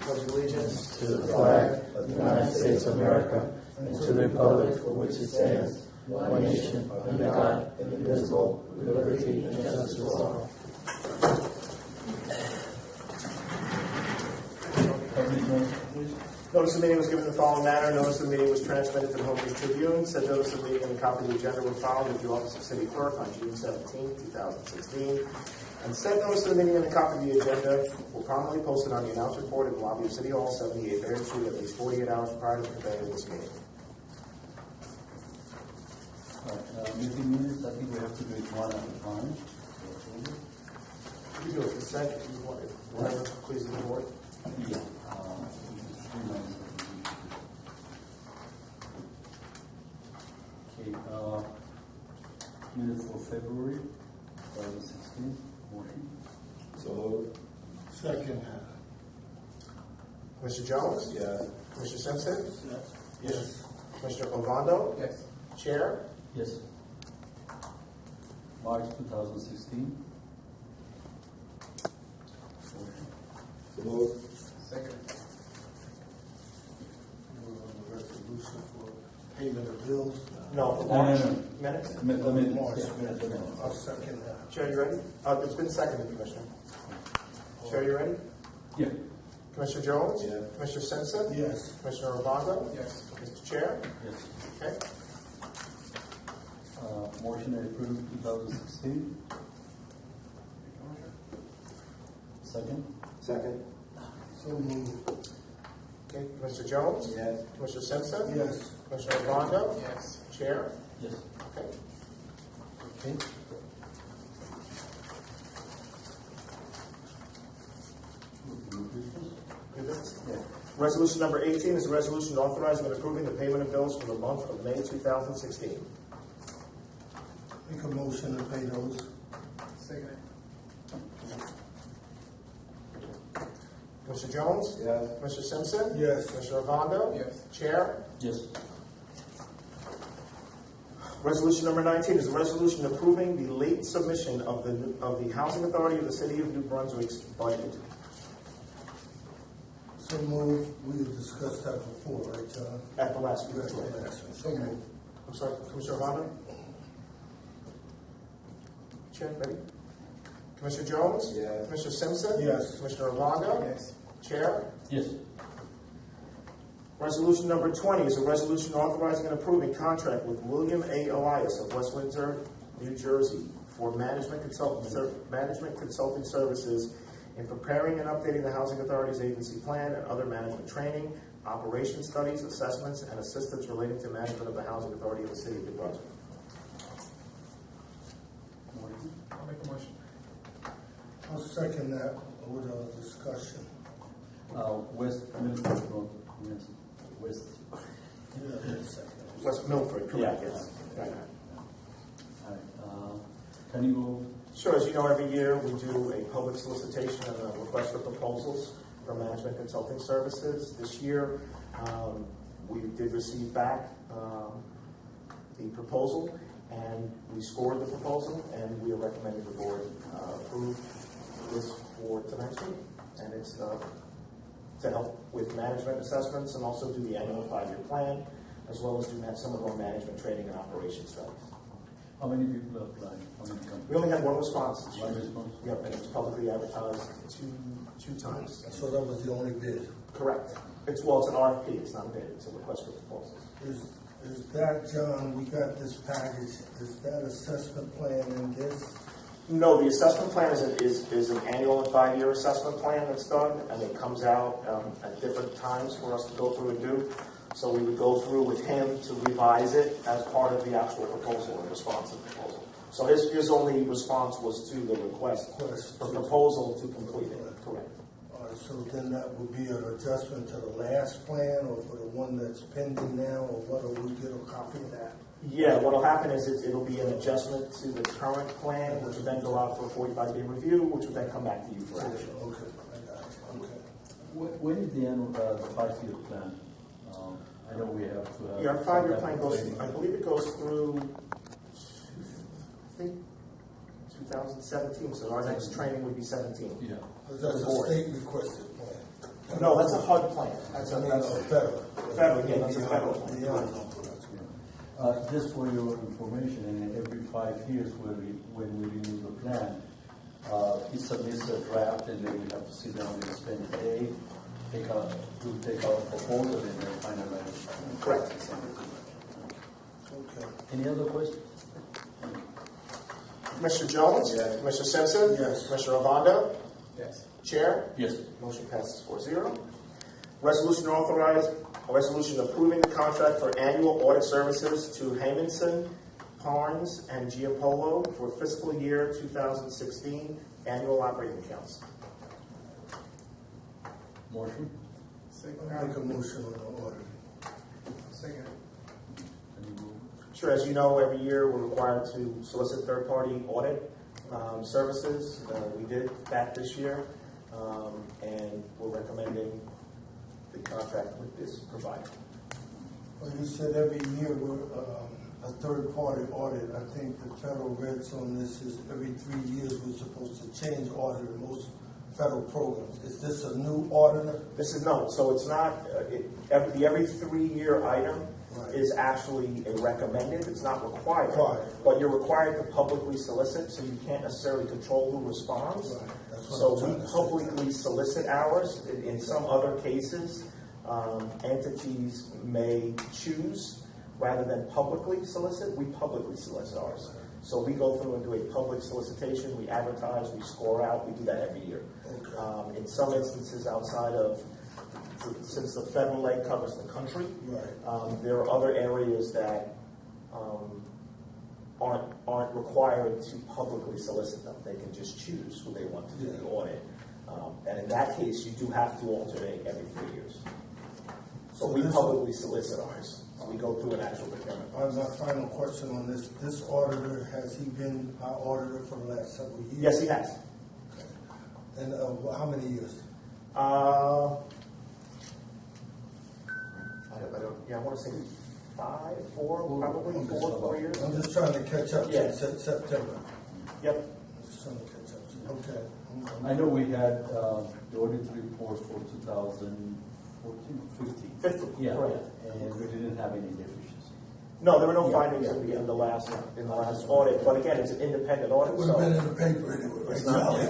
Pledge allegiance to the flag of the United States of America and to the republic for which it stands, one nation, under God, indivisible, with liberty and justice for all. Notice of the meeting was given in the following manner. Notice of the meeting was transmitted to the Home News Tribune. Said notice of the meeting and a copy of the agenda were filed with the Office of City Clerk on June 17, 2016. And said notice of the meeting and a copy of the agenda were promptly posted on the announce report in the lobby of City Hall, 78 Bear Street, at least 48 hours prior to the convening of this meeting. Meeting minutes, I think we have to do it one at a time. You do it consent if you want. Whatever, please, the board. Yeah. Okay, minutes for February 2016, motion. So moved. Second. Mr. Jones? Yes. Mr. Simpson? Yes. Mr. Ovando? Yes. Chair? Yes. March 2016. Motion. So moved. Second. Resolution for payment of bills. No, for No, March. no, no. Minutes? March. I'll second that. Chair, you ready? It's been seconded, Commissioner. Chair, you ready? Yeah. Commissioner Jones? Yes. Commissioner Simpson? Yes. Commissioner Ovando? Yes. Mr. Chair? Yes. Okay. Motion approved 2016. Second. Second. So moved. Okay. Commissioner Jones? Yes. Commissioner Simpson? Yes. Commissioner Ovando? Yes. Chair? Yes. Okay. Okay. New business? Yeah. Resolution number 18 is a resolution authorizing and approving the payment of bills for the month of May 2016. Make a motion to pay those. Second. Commissioner Jones? Yes. Commissioner Simpson? Yes. Commissioner Ovando? Yes. Chair? Yes. Resolution number 19 is a resolution approving the late submission of the Housing Authority of the City of New Brunswick's budget. So moved. We discussed that before, right, John? At the last meeting. That's the last one. So moved. I'm sorry, Commissioner Ovando? Chair, ready? Commissioner Jones? Yes. Commissioner Simpson? Yes. Commissioner Ovando? Yes. Chair? Yes. Resolution number 20 is a resolution authorizing and approving contract with William A. Elias of West Windsor, New Jersey, for management consulting services in preparing and updating the Housing Authority's agency plan and other management training, operation studies, assessments, and assistance relating to management of the Housing Authority of the City of New Brunswick. I'll make a motion. I'll second that with a discussion. West Milford, yes. West. Yeah, second. West Milford, correct, Yeah. yes. Right. All right. Can you go? Sure, as you know, every year we do a public solicitation and a request for proposals for management consulting services. This year, we did receive back the proposal, and we scored the proposal, and we are recommending the board approve this for tonight's meeting. And it's to help with management assessments and also do the annual 5-year plan, as well as do some of our management training and operation studies. How many people applied? How many companies? We only had one response. One response? Yep, and it was publicly advertised two times. So that was the only bid. Correct. It's an RFP, it's not a bid, it's a request for proposals. Is that, John, we got this package, is that assessment plan in this? No, the assessment plan is an annual and 5-year assessment plan that's done, and it comes out at different times for us to go through and do. So we would go through with him to revise it as part of the actual proposal and response to the proposal. So his only response was to the request for proposal to complete it. Correct. All right, so then that would be an adjustment to the last plan or for the one that's pending now, or what, or we get a copy of that? Yeah, what'll happen is it'll be an adjustment to the current plan, which will then go out for a 45-day review, which will then come back to you for action. Okay, I got it, okay. When is the end of the 5-year plan? I know we have to have... Yeah, our 5-year plan goes, I believe it goes through, I think, 2017, so our next training would be 17. Yeah. That's a state requested plan. No, that's a HUD plan. That's I a, mean, that's a a federal. federal, yeah, it's a federal plan. Yeah. Just for your information, and every 5 years when we renew the plan, it submits a draft and then we have to sit down and spend a day, take out a proposal and then finalize. Correct. Okay. Any other questions? Commissioner Jones? Yes. Commissioner Simpson? Yes. Commissioner Ovando? Yes. Chair? Yes. Motion passes 4-0. A resolution approving the contract for annual audit services to Haymanson, Parnes, and Giampolo for fiscal year 2016 annual operating accounts. Motion? Make a motion on the order. Second. Can you move? Sure, as you know, every year we're required to solicit third-party audit services. We did that this year, and we're recommending the contract with this provider. Well, you said every year we're a third-party audit. I think the federal regs on this is every 3 years we're supposed to change auditor in most federal programs. Is this a new auditor? This is no, so it's not, the every 3-year item Right. is actually a recommended, it's not required. Required. But you're required to publicly solicit, so you can't necessarily control who responds. Right, that's what So I'm trying we to say. publicly solicit ours. In some other cases, entities may choose, rather than publicly solicit, we publicly solicit ours. So we go through and do a public solicitation, we advertise, we score out, we do that every year. Okay. In some instances outside of, since the federal leg covers the country, Right. there are other areas that aren't required to publicly solicit them. They can just choose who they want to do the audit. And in that case, you do have to alternate every 3 years. So we this- publicly solicit ours. We go through an actual procurement. My final question on this auditor, has he been our auditor for the last several years? Yes, he has. And how many years? I want to say 4 years. I'm just trying to catch up Yeah. since September. Yep. I'm just trying to catch up. Okay. I know we had the audit report for 2014, 15. 15, Yeah, correct. and we didn't have any deficiencies. No, there were no Yeah, findings yeah, in the last audit, but again, it's an independent audit, It would have been so in the paper anyway, right? it's not, Charlie?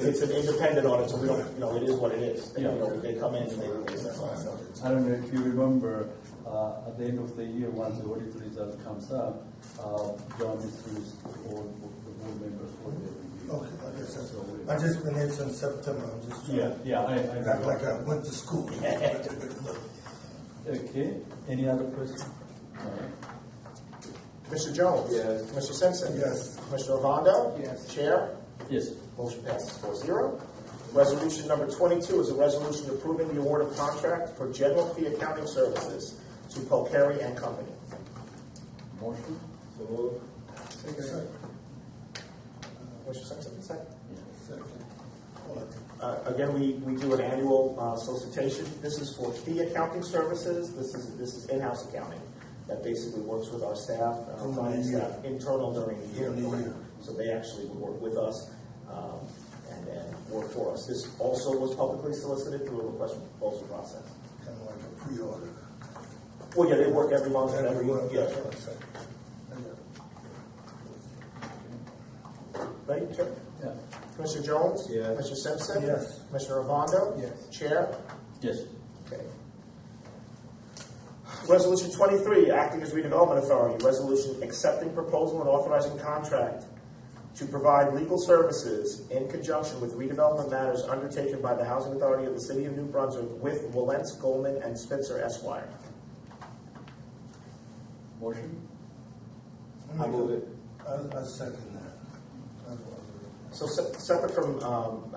it's an independent audit, so we don't, it is what it is. Yeah. They come in and they assess it, so. I don't know if you remember, at the end of the year, once the audit result comes up, John introduced all the board members for the review. Okay, I guess that's all. I've just been here since September. I'm just trying Yeah, I to act like I went to school. Okay, any other questions? All right. Mr. Jones? Yes. Mr. Simpson? Yes. Commissioner Ovando? Yes. Chair? Yes, Motion passes 4-0. Resolution number 22 is a resolution approving the award of contract for general fee accounting services to Polcari and Company. motion? So moved. Second. Commissioner Simpson, second. Second. Again, we do an annual solicitation. This is for fee accounting services. This is in-house accounting that basically works with our staff, During the finance year. staff, internal during the year. During the year. So they actually would work with us and then work for us. This also was publicly solicited through a request for proposal process. Kind of like a pre-order. Well, yeah, they work every month and every Everywhere, yeah. that's what I'm saying. Ready, Chair? Yeah. Commissioner Jones? Yes. Commissioner Simpson? Yes. Commissioner Ovando? Yes. Chair? Yes, Okay. Resolution 23, acting as redevelopment authority, resolution accepting proposal and authorizing contract to provide legal services in conjunction with redevelopment matters undertaken by the Housing Authority of the City of New Brunswick with Walentz, Goldman, and Spitzer Esquire. motion? I move it. I second that. So separate from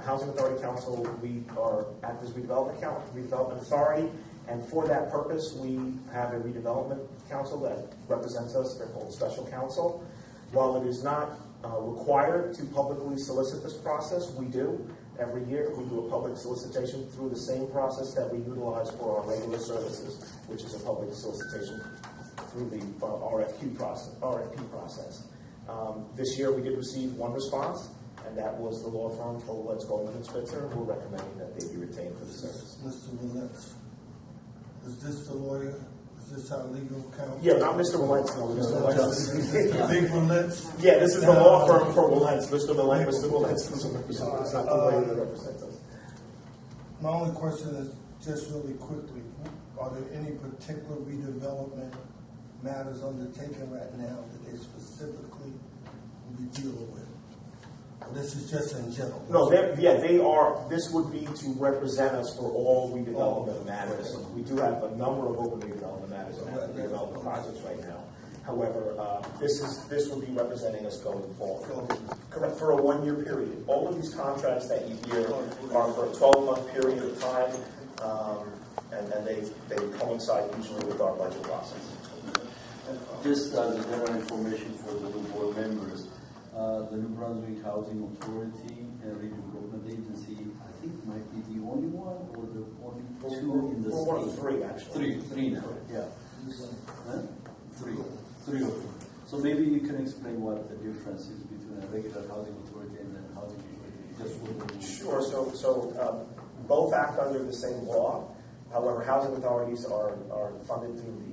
Housing Authority Council, we are act as redevelopment authority, and for that purpose, we have a redevelopment council that represents us. They're called special counsel. While it is not required to publicly solicit this process, we do. Every year, we do a public solicitation through the same process that we utilize for our regular services, which is a public solicitation through the RFP process. This year, we did receive one response, and that was the law firm for Let's Goldman and Spitzer, who are recommending that they be retained for the service. Mr. Willets, is this the lawyer? Is this our legal counsel? Yeah, not Mr. Willets, no, Mr. Willets. Big Willets? Yeah, this is the law firm for Willets, Mr. Willets, Mr. Willets. It's not the lawyer that represents us. My only question is, just really quickly, are there any particular redevelopment matters undertaken right now that they specifically will be dealing with? Or this is just in general? No, they are, this would be to represent us for all redevelopment matters. We do have a number of open redevelopment matters and active redevelopment projects right now. However, this will be representing us going forward. Correct, for a 1-year period. All of these contracts that you hear are for a 12-month period of time, and they coincide usually with our budget process. Just as a general information for the new board members, the New Brunswick Housing Authority and Redevelopment Agency, I think might be the only one or the only two in the We're state. one of three, actually. Three now, yeah. Huh? Three of them. So maybe you can explain what the difference is between a regular housing authority and a housing authority, just for the. Sure, so both act under the same law. However, housing authorities are funded through the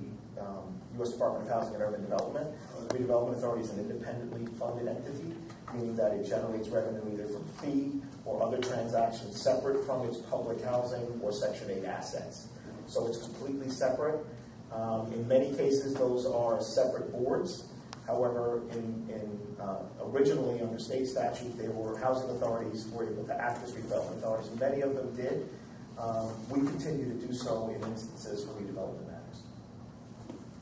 U.S. Department of Housing and Urban Development. The Redevelopment Authority is an independently funded entity, meaning that it generates revenue either from fee or other transactions separate from its public housing or Section 8 assets. So it's completely separate. In many cases, those are separate boards. However, originally under state statute, they were housing authorities were able to act as redevelopment authorities. Many of them did. We continue to do so in instances for redevelopment matters.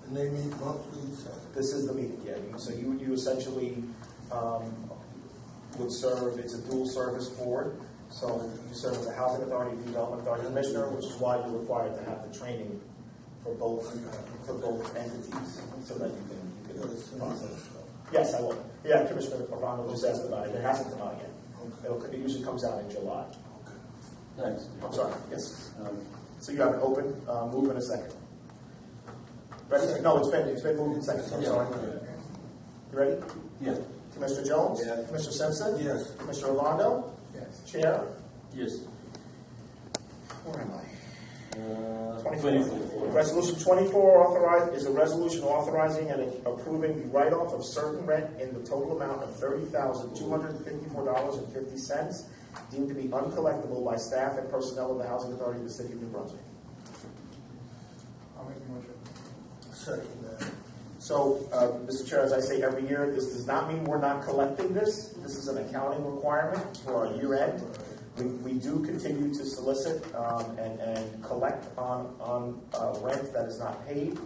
And they meet monthly, so. This is the meeting, yeah. So you essentially would serve, it's a dual service board. So you serve as a housing authority, development authority commissioner, which is why you're required to have the training for both entities, so that you can process. Yes, I will. Yeah, Commissioner Orlando just asked about it. It hasn't come out yet. It usually comes out in July. Thanks. I'm sorry. Yes. So you have an open move in a second. Ready? No, it's been moved in second. I'm sorry. You ready? Yeah. Commissioner Jones? Yes. Commissioner Simpson? Yes. Commissioner Orlando? Yes. Chair? Yes. Where am I? 24. Resolution 24 is a resolution authorizing and approving the write-off of certain rent in the total amount of $30,254.50 deemed to be uncollectible by staff and personnel of the Housing Authority of the City of New Brunswick. I'll make the motion. Second that. So, Mr. Chair, as I say every year, this does not mean we're not collecting this. This is an accounting requirement for our year end. We do continue to solicit and collect on rent that is not paid.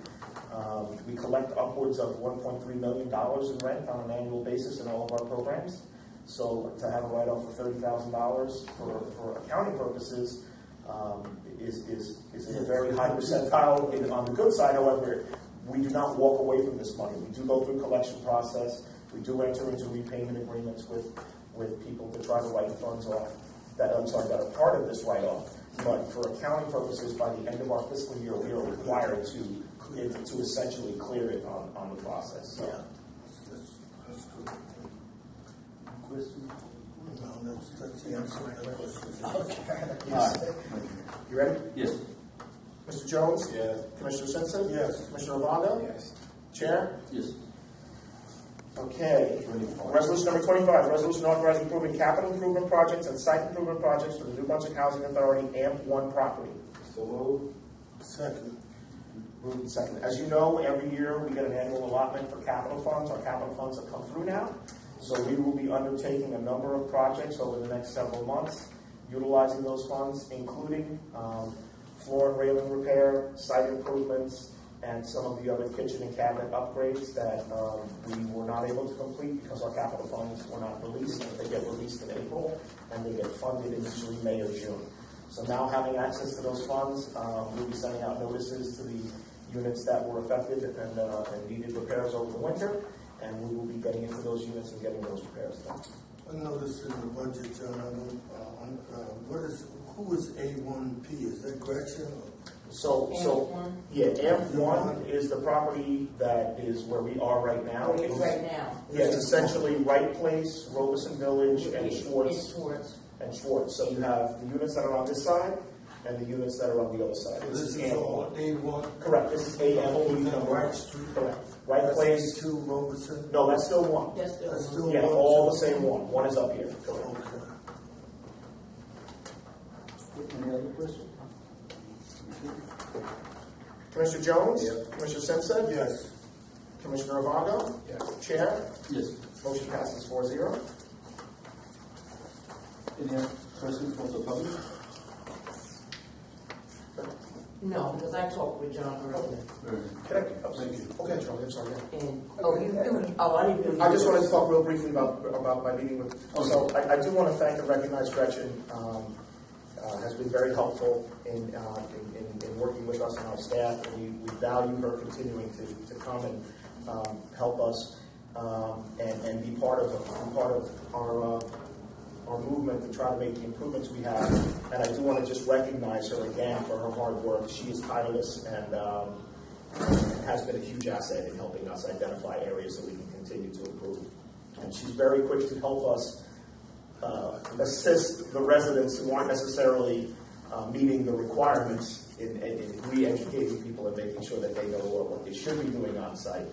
We collect upwards of $1.3 million in rent on an annual basis in all of our programs. So to have a write-off of $30,000 for accounting purposes is a very high percentile on the good side. However, we do not walk away from this money. We do go through collection process. We do enter into repayment agreements with people to try to write the funds off. That are part of this write-off. But for accounting purposes, by the end of our fiscal year, we are required to essentially clear it on the process. So. Yeah. That's good. Question? No, that's the answer to that question. Okay. Yes. You ready? Yes. Mr. Jones? Yes. Commissioner Simpson? Yes. Commissioner Ovando? Yes. Chair? Yes. Okay. Resolution number 25, resolution authorizing approving capital improvement projects and site improvement projects for the New Brunswick Housing Authority AMP1 property. So moved. Second. Moved and seconded. As you know, every year we get an annual allotment for capital funds. Our capital funds have come through now. So we will be undertaking a number of projects over the next several months, utilizing those funds, including floor and railing repair, site improvements, and some of the other kitchen and cabinet upgrades that we were not able to complete because our capital funds were not released. They get released in April, and they get funded in usually May or June. So now having access to those funds, we'll be sending out notices to the units that were affected and needed repairs over the winter, and we will be getting into those units and getting those repairs done. I noticed in the budget, John, who is A1P? Is that Gretchen? So, yeah, M1 is the property that is where we are right now. Where it is right now. Yeah, it's essentially Wright Place, Robeson Village, and Schwartz. And Schwartz. So you have the units that are on this side and the units that are on the other side. This is all A1. Correct, this is AM1 number Wright one. Street. Correct. Wright Place. That's A2 Robertson. No, that's still one. That's That's the still Yeah, one. all the too. same one. One is up here. Correct. Okay. Any other questions? Commissioner Jones? Yes. Commissioner Simpson? Yes. Commissioner Avago? Yes. Chair? Yes. Motion passes 4-0. Any other questions from the public? No, because I talked with John earlier. Very good. Can I? Thank you. Okay, Charlie, I'm sorry. And, I didn't do. I just wanted to talk real briefly about my meeting with, so I do want to thank and recognize Gretchen, has been very helpful in working with us and our staff, and we value her continuing to come and help us and be part of our movement to try to make the improvements we have. And I do want to just recognize her again for her hard work. She is tireless and has been a huge asset in helping us identify areas that we can continue to improve. And she's very quick to help us assist the residents who aren't necessarily meeting the requirements in re-educating people and making sure that they know what they should be doing on site.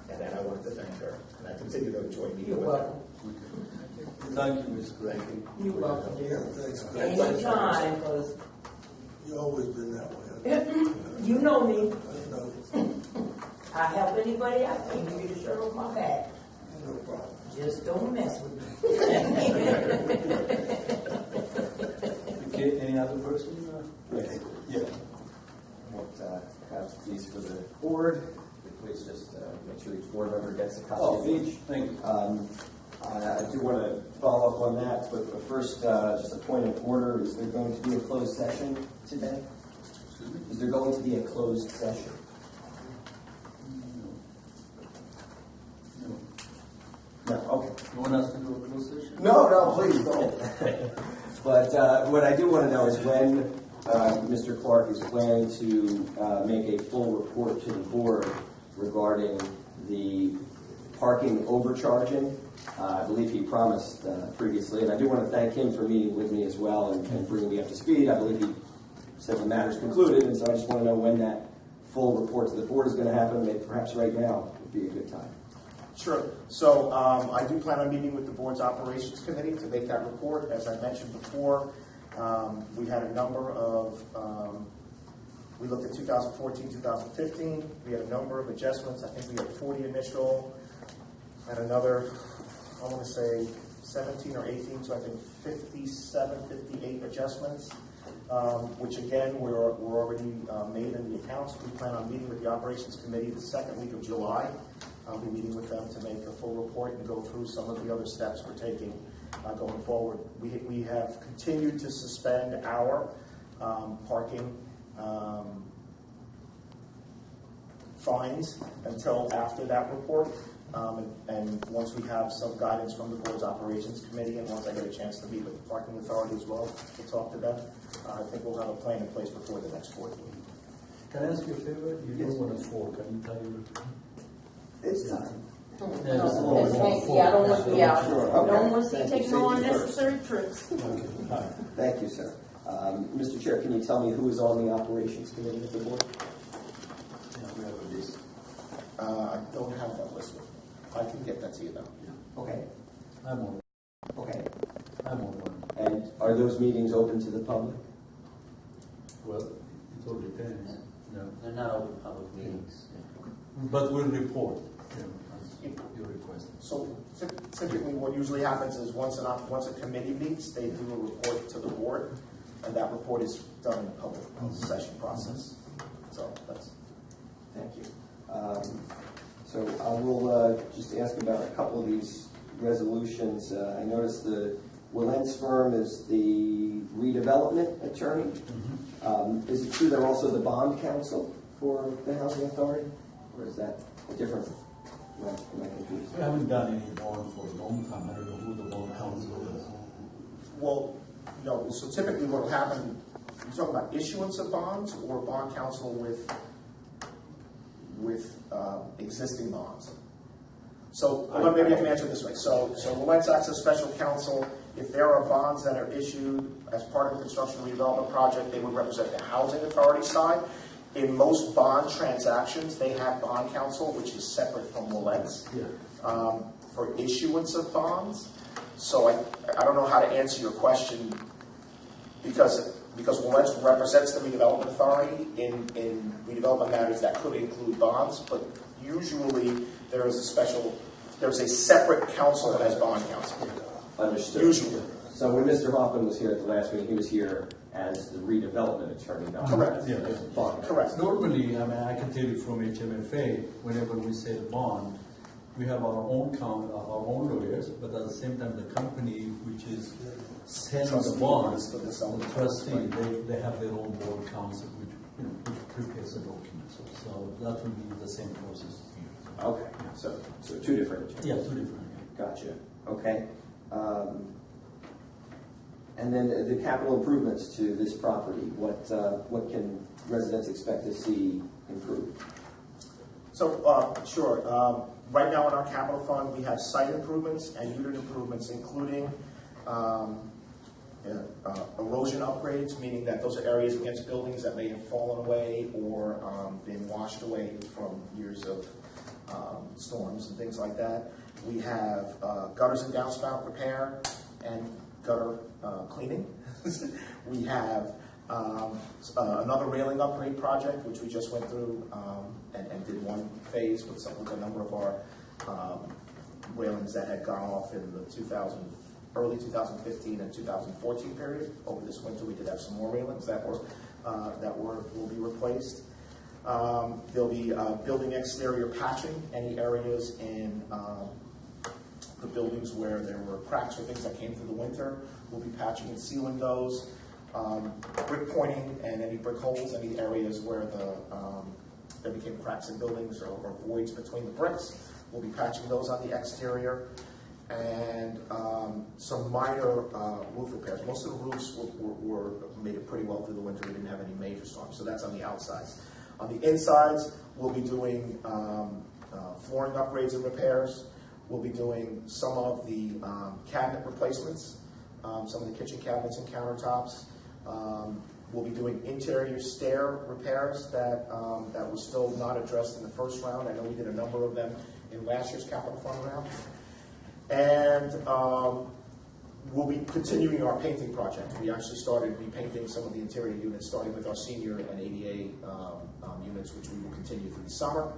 And I wanted to thank her, and I continue to enjoy meeting You're with her. welcome. Thank you, Ms. Gray. You're welcome, Yeah, dear. thanks. Anytime, because You've always been that way. you know me. I know. I help anybody I can give you the shirt on my back. No problem. Just don't mess with me. Okay, any other person? Yes. Yeah. What, have these for the board. Please just make sure each board member gets a copy Oh, of each. thank you. I do want to follow up on that, but first, just a point of order. Is there going to be a closed session today? Excuse me? Is there going to be a closed session? No. No, okay. You want us to do a closed session? No, please don't. But what I do want to know is when Mr. Clark is planning to make a full report to the board regarding the parking overcharging. I believe he promised previously, and I do want to thank him for meeting with me as well and bringing me up to speed. I believe he said the matter's concluded, and so I just want to know when that full report to the board is going to happen. Maybe perhaps right now would be a good time. Sure. So I do plan on meeting with the board's operations committee to make that report. As I mentioned before, we had a number of, we looked at 2014, 2015. We had a number of adjustments. I think we had 40 initial and another, I want to say 17 or 18, so I think 57, 58 adjustments, which again, were already made in the accounts. We plan on meeting with the operations committee the second week of July. I'll be meeting with them to make a full report and go through some of the other steps we're taking going forward. We have continued to suspend our parking fines until after that report. And once we have some guidance from the board's operations committee, and once I get a chance to meet with the parking authority as well to talk to them, I think we'll have a plan in place before the next board meeting. Can I ask you a favor? You don't want to fall. Can you tell you? It's time. No, Yeah, that's just right. Yeah, I don't want to be out. Sure, I okay. don't want to see Thank you. taking on Safety first. unnecessary trips. Hi. Thank you, sir. Mr. Chair, can you tell me who is on the operations committee of the board? Yeah, we have a list. I don't have that list with me. I can get that to you though. Okay. I'm on. Okay. I'm on one. And are those meetings open to the public? Well, it all depends. No. They're not open public meetings. But we'll report, as you request. So typically what usually happens is once a committee meets, they do a report to the board, and that report is done in the public session process. So that's. Thank you. So I will just ask about a couple of these resolutions. I noticed the Willentz firm is the redevelopment attorney. Is it true they're also the bond counsel for the housing authority? Or is that different? Am I confused? We haven't done any bond for a long time. I don't know who the bond counsel is. Well, no, so typically what will happen, you talking about issuance of bonds or bond counsel with existing bonds? So well, maybe I can answer it this way. So Lawrence acts as special counsel. If there are bonds that are issued as part of a construction redevelopment project, they would represent the housing authority side. In most bond transactions, they have bond counsel, which is separate from Lawrence, for issuance of bonds. So I don't know how to answer your question because Lawrence represents the redevelopment authority in redevelopment matters that could include bonds, but usually there's a separate counsel that has bond counsel. Understood. Usually. So when Mr. Hoffman was here at the last meeting, he was here as the redevelopment attorney, not Correct. as Yeah. bond. Correct. Normally, I mean, I can tell you from HMFA, whenever we say the bond, we have our own our own lawyers, but at the same time, the company which is selling the bonds, the trustee, they have their own board counsel, which prepares the documents. So that will be the same process here. Okay, so two different. Yeah, two different. Gotcha. Okay. And then the capital improvements to this property, what can residents expect to see improved? So, sure. Right now in our capital fund, we have site improvements and unit improvements, including erosion upgrades, meaning that those are areas against buildings that may have fallen away or been washed away from years of storms and things like that. We have gutters and downspout repair and gutter cleaning. We have another railing upgrade project, which we just went through and did one phase with a number of our railings that had gone off in the early 2015 and 2014 period. Over this winter, we did have some more railings that will be replaced. There'll be building exterior patching. Any areas in the buildings where there were cracks or things that came through the winter, we'll be patching and sealing those. Brick pointing and any brick holes, any areas where there became cracks in buildings or voids between the bricks, we'll be patching those on the exterior. And some minor roof repairs. Most of the roofs were made it pretty well through the winter. We didn't have any major storms, so that's on the outsides. On the insides, we'll be doing flooring upgrades and repairs. We'll be doing some of the cabinet replacements, some of the kitchen cabinets and countertops. We'll be doing interior stair repairs that were still not addressed in the first round. I know we did a number of them in last year's capital fund round. And we'll be continuing our painting project. We actually started repainting some of the interior units, starting with our senior and ADA units, which we will continue through the summer,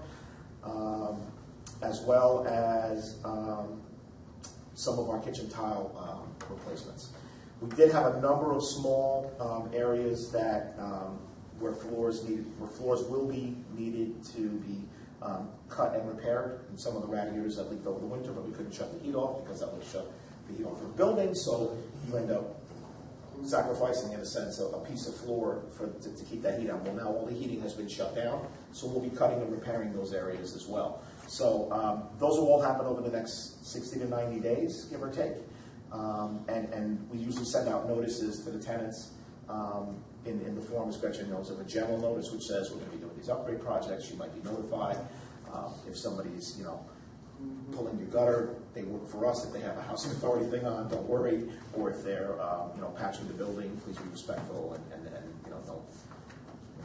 as well as some of our kitchen tile replacements. We did have a number of small areas that where floors will be needed to be cut and repaired, and some of the radiators that leaked over the winter, but we couldn't shut the heat off because that would shut the heat off for the building, so you end up sacrificing, in a sense, a piece of floor to keep that heat on. Well, now all the heating has been shut down, so we'll be cutting and repairing those areas as well. So those will all happen over the next 60 to 90 days, give or take. And we usually send out notices to the tenants in the form, as Gretchen knows, of a general notice which says we're going to be doing these upgrade projects. You might be notified. If somebody's, pulling your gutter, they work for us. If they have a housing authority thing on, don't worry. Or if they're, patching the building, please be respectful and don't,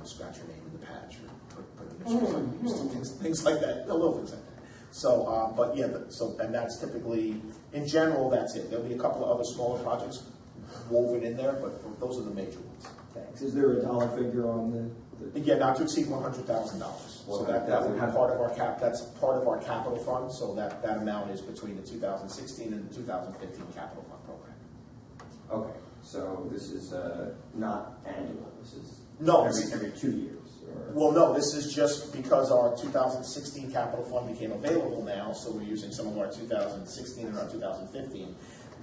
scratch your name in the patch or put initials on things like that. Little things like that. So, but yeah, and that's typically, in general, that's it. There'll be a couple of other smaller projects woven in there, but those are the major ones. Thanks. Is there a dollar figure on the Yeah, not to exceed $100,000. So that would be part of our cap. That's part of our capital fund. So that amount is between the 2016 and the 2015 capital fund program. Okay, so this is not annual. This is every 2 years. Or... Well, no, this is just because our 2016 capital fund became available now. So we're using some of our 2016 and our 2015.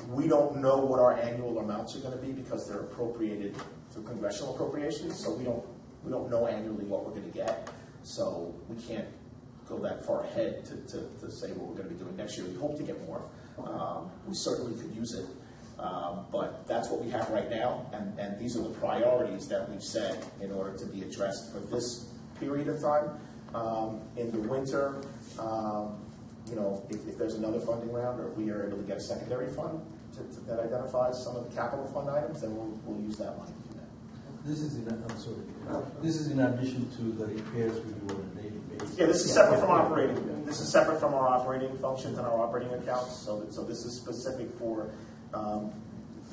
We don't know what our annual amounts are going to be because they're appropriated through congressional appropriations. So we don't know annually what we're going to get. So we can't go that far ahead to say what we're going to be doing next year. We hope to get more. We certainly could use it. But that's what we have right now, and these are the priorities that we've set in order to be addressed for this period of time. In the winter, if there's another funding round, or if we are able to get a secondary fund that identifies some of the capital fund items, then we'll use that money to do that. This is I'm sorry. This is in addition to the repairs we do on a daily basis. Yeah, this is separate from operating. This is separate from our operating functions and our operating accounts. So this is specific for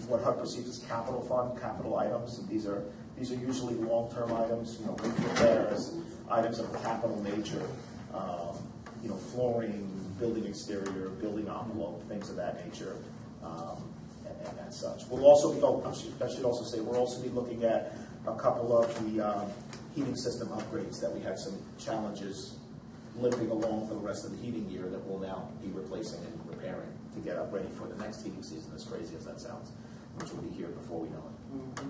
what HUD perceives as capital fund, capital items. And these are usually long-term items. Roof repairs, items of capital nature. Flooring, building exterior, building envelope, things of that nature, and such. We'll also I should also say we'll also be looking at a couple of the heating system upgrades that we had some challenges limping along for the rest of the heating year that we'll now be replacing and repairing to get up ready for the next heating season, as crazy as that sounds, which will be here before we know it.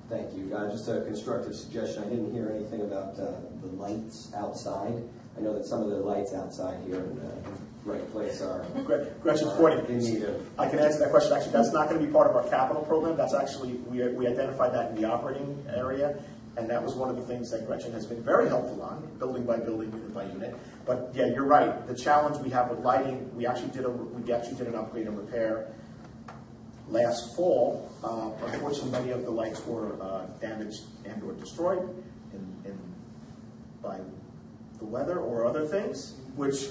Thank you. Just a constructive suggestion. I didn't hear anything about the lights outside. I know that some of the lights outside here in the right place are Gretchen's pointing. in need of. I can answer that question. Actually, that's not going to be part of our capital program. That's actually, we identified that in the operating area, and that was one of the things that Gretchen has been very helpful on, building by building, unit by unit. But yeah, you're right. The challenge we have with lighting, we actually did an upgrade and repair last fall. Unfortunately, many of the lights were damaged and or destroyed by the weather or other things, which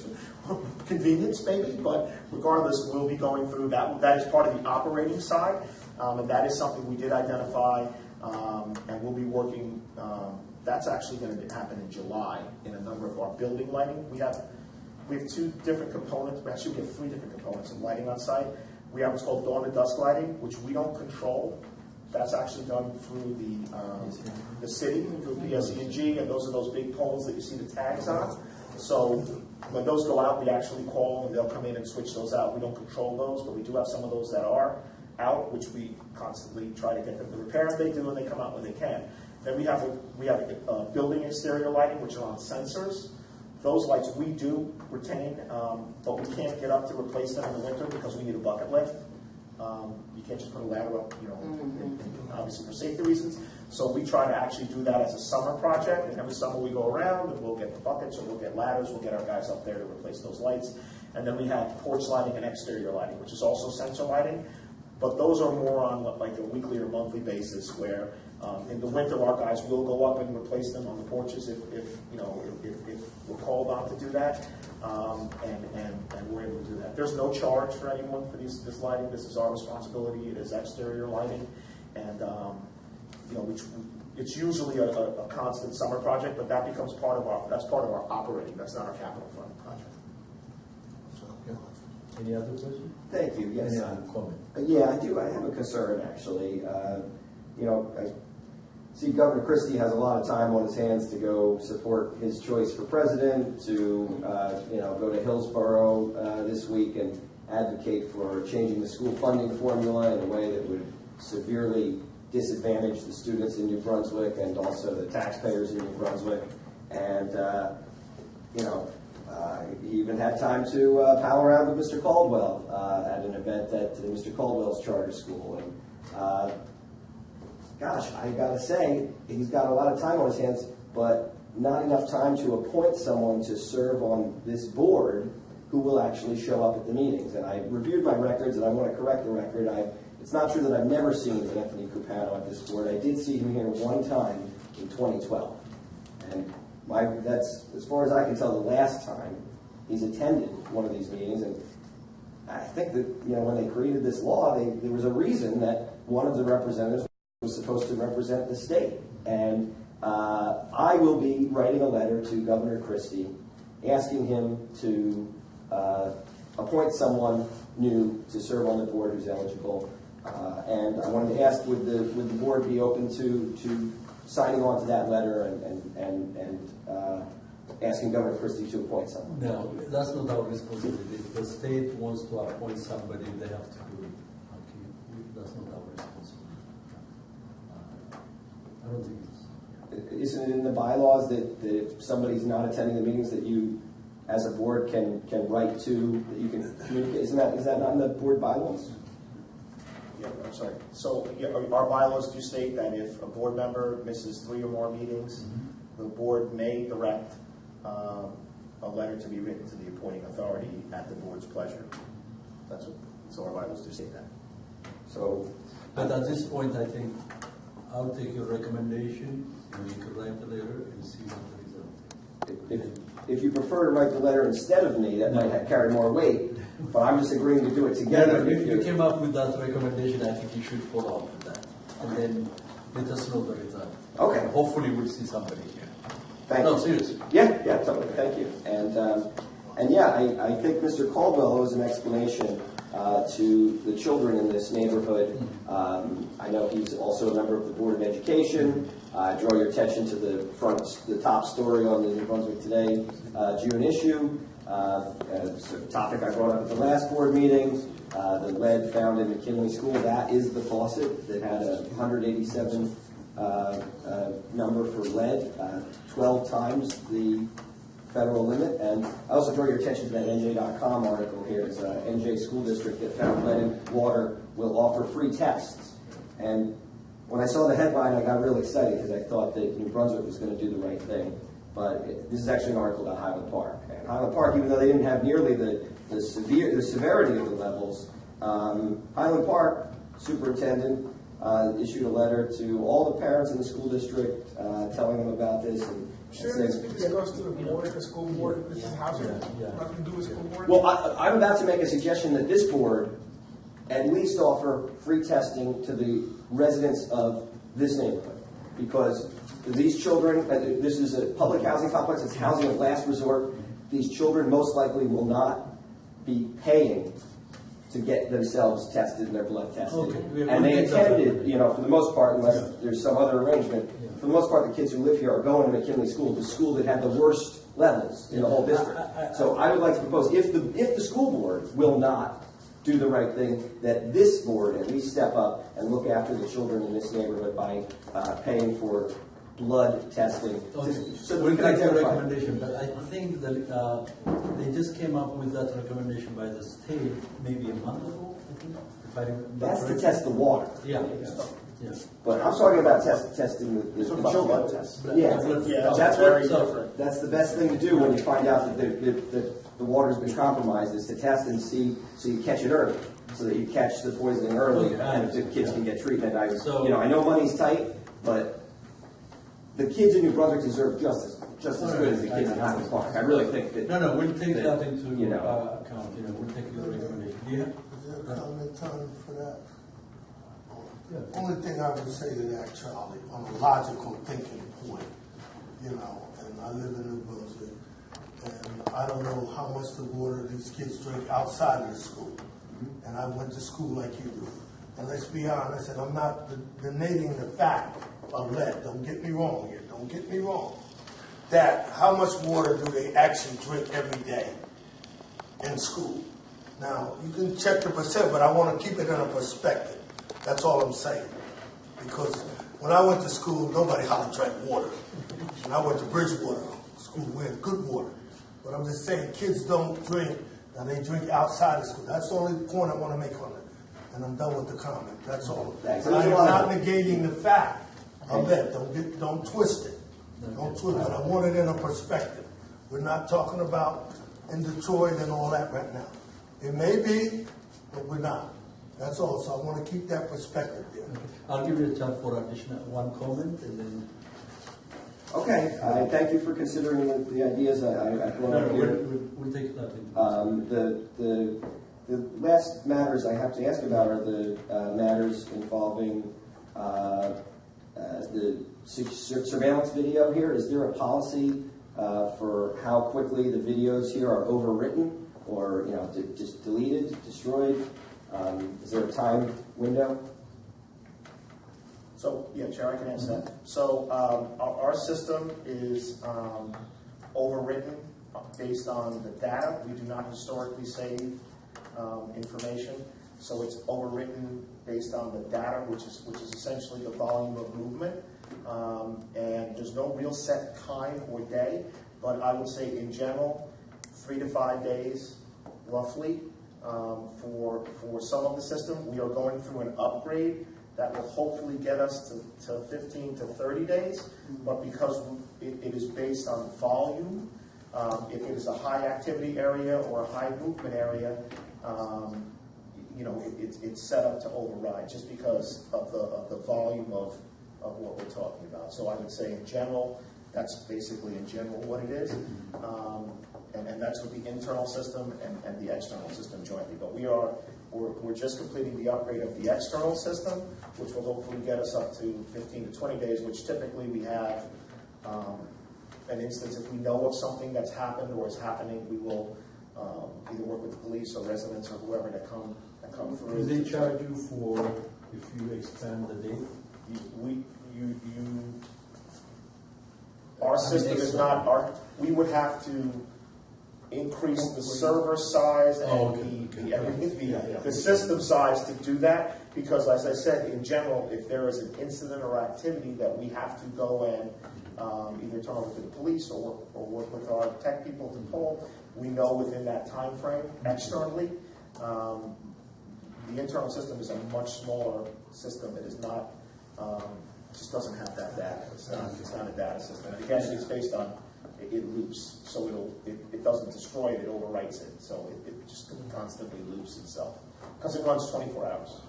convenience maybe, but regardless, we'll be going through that. That is part of the operating side, and that is something we did identify, and we'll be working. That's actually going to happen in July in a number of our building lighting. We have two different components. Actually, we have three different components of lighting on site. We have what's called dawn to dusk lighting, which we don't control. That's actually done through the city, through PSE&G, and those are those big poles that you see the tags on. So when those go out, we actually call and they'll come in and switch those out. We don't control those, but we do have some of those that are out, which we constantly try to get them to repair. If they do, and they come out when they can. Then we have building exterior lighting, which are on sensors. Those lights we do retain, but we can't get up to replace them in the winter because we need a bucket lift. You can't just put a ladder up, obviously for safety reasons. So we try to actually do that as a summer project, and every summer we go around and we'll get the buckets or we'll get ladders, we'll get our guys up there to replace those lights. And then we have porch lighting and exterior lighting, which is also sensor lighting, but those are more on like a weekly or monthly basis where in the winter our guys will go up and replace them on the porches if we're called on to do that, and we're able to do that. There's no charge for anyone for this lighting. This is our responsibility. It is exterior lighting, and it's usually a constant summer project, but that becomes part of our operating. That's not our capital fund project. Any other question? Thank you. Yes. Any other comment? Yeah, I do. I have a concern, actually. I see Governor Christie has a lot of time on his hands to go support his choice for president, to go to Hillsborough this week and advocate for changing the school funding formula in a way that would severely disadvantage the students in New Brunswick and also the taxpayers in New Brunswick. And, he even had time to pal around with Mr. Caldwell at an event at Mr. Caldwell's charter school. And gosh, I gotta say, he's got a lot of time on his hands, but not enough time to appoint someone to serve on this board who will actually show up at the meetings. And I reviewed my records, and I want to correct the record. It's not true that I've never seen Anthony Cupano at this board. I did see him here one time in 2012. And that's, as far as I can tell, the last time he's attended one of these meetings. And I think that, when they created this law, there was a reason that one of the representatives was supposed to represent the state. And I will be writing a letter to Governor Christie asking him to appoint someone new to serve on the board who's eligible. And I wanted to ask, would the board be open to signing on to that letter and asking Governor Christie to appoint someone? No, that's not our responsibility. If the state wants to appoint somebody, they have to do it. Okay, that's not our responsibility. I don't think it's. Isn't it in the bylaws that if somebody's not attending the meetings that you, as a board, can write to, that you can communicate? Is that not in the board bylaws? Yeah, I'm sorry. So yeah, our bylaws do state that if a board member misses 3 or more meetings, the board may direct a letter to be written to the appointing authority at the board's pleasure. So our bylaws do state that. So, But at this point, I think I'll take your recommendation, and you could write the letter and see what the result is. if you prefer to write the letter instead of me, that might carry more weight, but I'm just agreeing to do it together. If you came up with that recommendation, I think you should follow up with that, and then let us know the result. Okay. Hopefully, we'll see somebody here. Thank No, you. seriously. Yeah, totally. Thank you. And yeah, I think Mr. Caldwell owes an explanation to the children in this neighborhood. I know he's also a member of the Board of Education. Draw your attention to the top story on the New Brunswick Today June issue. It's a topic I brought up at the last board meeting. The lead found in McKinley School, that is the faucet that had a 187 number for lead, 12 times the federal limit. And I also draw your attention to that NJ.com article here. It's a NJ school district that found lead in water will offer free tests. And when I saw the headline, I got really excited because I thought that New Brunswick was going to do the right thing. But this is actually an article about Highland Park. And Highland Park, even though they didn't have nearly the severity of the levels, Highland Park superintendent issued a letter to all the parents in the school district telling them about this. And Shouldn't this be discussed to the board, the school board? This is housing, nothing to do with school board? Well, I'm about to make a suggestion that this board at least offer free testing to the residents of this neighborhood. Because these children, this is a public housing complex, it's housing of last resort. These children most likely will not be paying to get themselves tested and their blood tested. Okay. And they attended, for the most part, unless there's some other arrangement, for the most part, the kids who live here are going to McKinley School, the school that had the worst levels in the whole district. So I would like to propose, if the school board will not do the right thing, that this board at least step up and look after the children in this neighborhood by paying for blood testing. Okay. So We'll we can take your identify. recommendation, but I think that they just came up with that recommendation by the state maybe a month ago, I think, if I remember That's to correctly. test the water. Yeah. But I'm talking about testing the Talking about children. blood tests. Yeah. Yeah, That's very what, different. That's the best thing to do when you find out that the water's been compromised, is to test and see, so you catch it early, so that you catch the poisoning early, Okay. and the kids can get treatment. I So- know money's tight, but the kids in New Brunswick deserve just as good as the kids in Highland Park. I really think that. No, we'll take that into You know. account, we'll take your recommendation. Yeah? Is there a comment time for that? Yeah. Only thing I would say to that, Charlie, on a logical thinking point, and I live in New Brunswick, and I don't know how much the water these kids drink outside of the school. And I went to school like you do. And let's be honest, and I'm not denying the fact of lead, don't get me wrong here, don't get me wrong, that how much water do they actually drink every day in school? Now, you can check the percent, but I want to keep it in a perspective. That's all I'm saying. Because when I went to school, nobody hardly drank water. And I went to Bridgewater school, we had good water. But I'm just saying, kids don't drink, and they drink outside of school. That's the only point I want to make on it. And I'm done with the comment, that's all. Thanks. I am not negating the fact of that, don't twist it. Don't twist it, I want it in a perspective. We're not talking about in Detroit and all that right now. It may be, but we're not. That's all, so I want to keep that perspective there. I'll give you a chance for additional one comment and then. Okay, I thank you for considering the ideas I brought up here. We'll take that into The last matters I have to ask about are the matters involving the surveillance video here. Is there a policy for how quickly the videos here are overwritten or just deleted, destroyed? Is there a time window? So, yeah, Chair, I can answer that. So, our system is overwritten based on the data. We do not historically save information. So it's overwritten based on the data, which is essentially the volume of movement. And there's no real set time or day, but I would say in general, 3 to 5 days, roughly, for some of the system. We are going through an upgrade that will hopefully get us to 15 to 30 days, but because it is based on volume, if it is a high activity area or a high movement area, it's set up to override just because of the volume of what we're talking about. So I would say in general, that's basically in general what it is. And that's with the internal system and the external system jointly. But we're just completing the upgrade of the external system, which will hopefully get us up to 15 to 20 days, which typically we have an instance, if we know of something that's happened or is happening, we will either work with the police or residents or whoever that come through. Do they charge you for if you expand the date? Our system is not, we would have to increase the server size and the system size to do that, because as I said, in general, if there is an incident or activity that we have to go and either turn over to the police or work with our tech people to pull, we know within that time frame externally. The internal system is a much smaller system. It is not, just doesn't have that data. It's not a data system. Again, it's based on, it loops, so it doesn't destroy it, it overwrites it. So it just constantly loops itself, because it runs 24 hours.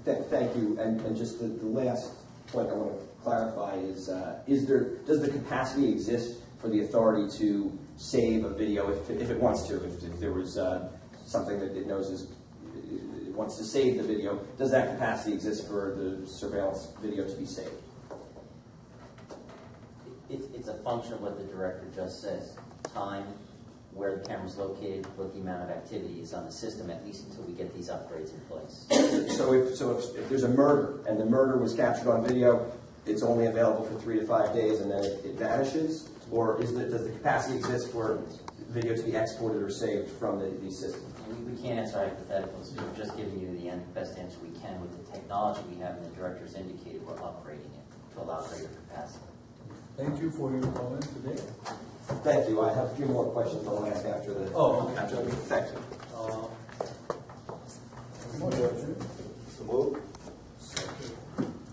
Thank you. And just the last point I want to clarify is does the capacity exist for the authority to save a video if it wants to? If there was something that it knows it wants to save the video, does that capacity exist for the surveillance video to be saved? It's a function of what the director just says. Time, where the camera's located, what the amount of activity is on the system, at least until we get these upgrades in place. So if there's a murder and the murder was captured on video, it's only available for 3 to 5 days and then it vanishes? Or does the capacity exist for video to be exported or saved from these systems? We can't answer hypotheticals. We're just giving you the best answer we can with the technology we have, and the director's indicated we're upgrading it to allow greater capacity. Thank you for your comment today. Thank you. I have a few more questions I'll ask after the... Oh, okay. After the meeting. Thank you.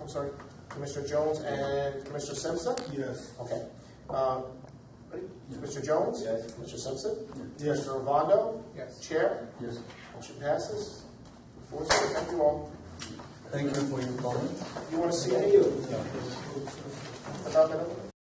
I'm sorry, Commissioner Jones and Commissioner Simpson? Yes. Okay. Ready? Commissioner Jones? Yes. Commissioner Simpson? Yes. Commissioner Robondo? Yes. Chair? Yes. Motion passes. 4-0. Thank you all. Thank you for your comment. You want to see any? Thank you. About that?